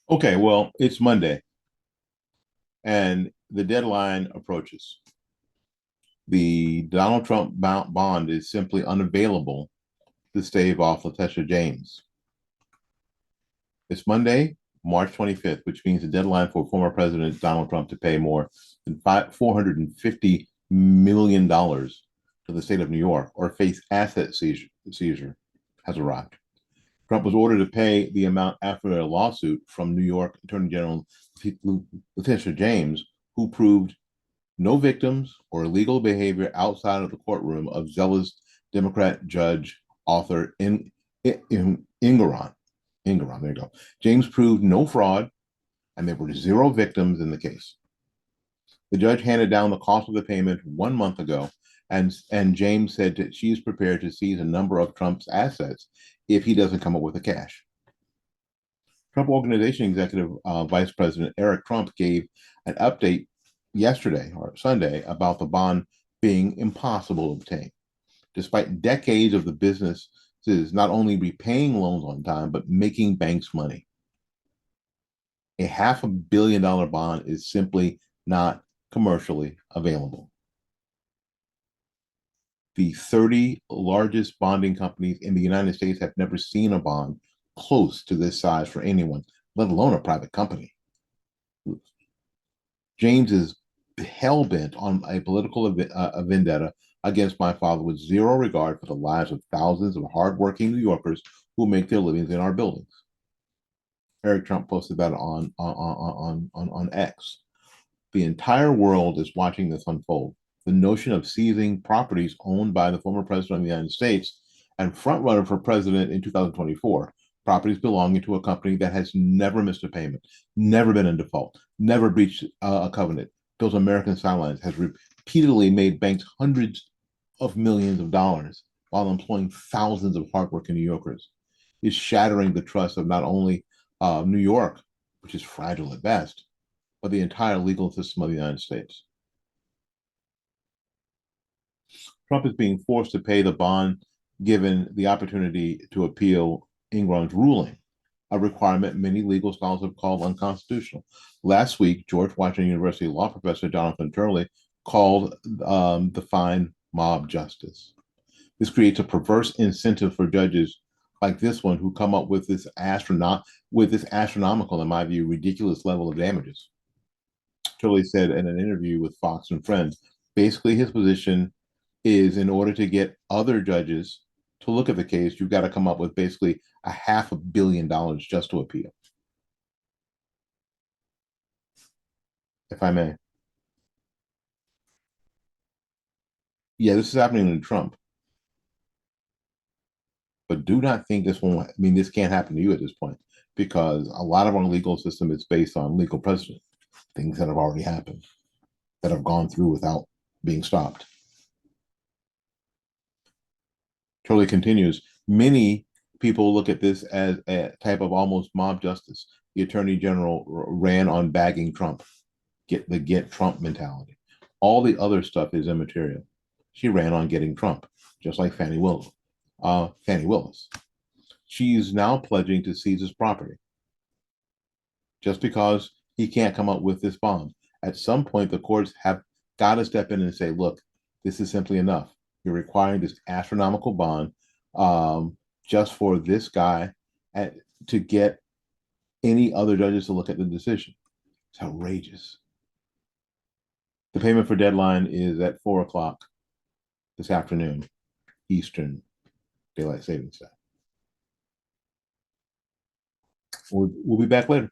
Okay, well, it's Monday and the deadline approaches. The Donald Trump bond is simply unavailable to stave off Letitia James. It's Monday, March 25th, which means the deadline for former President Donald Trump to pay more than $450 million to the state of New York or face asset seizure has arrived. Trump was ordered to pay the amount after a lawsuit from New York Attorney General Letitia James, who proved no victims or illegal behavior outside of the courtroom of zealous Democrat judge Arthur Engoron. Engoron, there you go. James proved no fraud, and there were zero victims in the case. The judge handed down the cost of the payment 1 month ago, and James said that she is prepared to seize a number of Trump's assets if he doesn't come up with the cash. Trump Organization Executive Vice President Eric Trump gave an update yesterday or Sunday about the bond being impossible to obtain, despite decades of the businesses not only repaying loans on time, but making banks money. A $500 million bond is simply not commercially available. The 30 largest bonding companies in the United States have never seen a bond close to this size for anyone, let alone a private company. James is hell-bent on a political vendetta against my father with zero regard for the lives of thousands of hardworking New Yorkers who make their livings in our buildings. Eric Trump posted that on X. The entire world is watching this unfold. The notion of seizing properties owned by the former president of the United States and frontrunner for president in 2024, properties belonging to a company that has never missed a payment, never been in default, never breached a covenant, built American skylines, has repeatedly made banks hundreds of millions of dollars while employing thousands of hardworking New Yorkers, is shattering the trust of not only New York, which is fragile at best, but the entire legal system of the United States. Trump is being forced to pay the bond given the opportunity to appeal Engoron's ruling, a requirement many legal scholars have called unconstitutional. Last week, George Washington University law professor Jonathan Turley called the fine mob justice. This creates a perverse incentive for judges like this one who come up with this astronomical, in my view, ridiculous level of damages. Turley said in an interview with Fox and Friends, basically his position is in order to get other judges to look at the case, you've got to come up with basically $500 million just to appeal. If I may. Yeah, this is happening to Trump. But do not think this won't, I mean, this can't happen to you at this point, because a lot of our legal system is based on legal precedent, things that have already happened, that have gone through without being stopped. Turley continues, many people look at this as a type of almost mob justice. The attorney general ran on bagging Trump, get Trump mentality. All the other stuff is immaterial. She ran on getting Trump, just like Fani Willis. She's now pledging to seize his property just because he can't come up with this bond. At some point, the courts have got to step in and say, look, this is simply enough. You're requiring this astronomical bond just for this guy to get any other judges to look at the decision. It's outrageous. The payment for deadline is at 4 o'clock this afternoon, Eastern Daylight Savings Time. We'll be back later.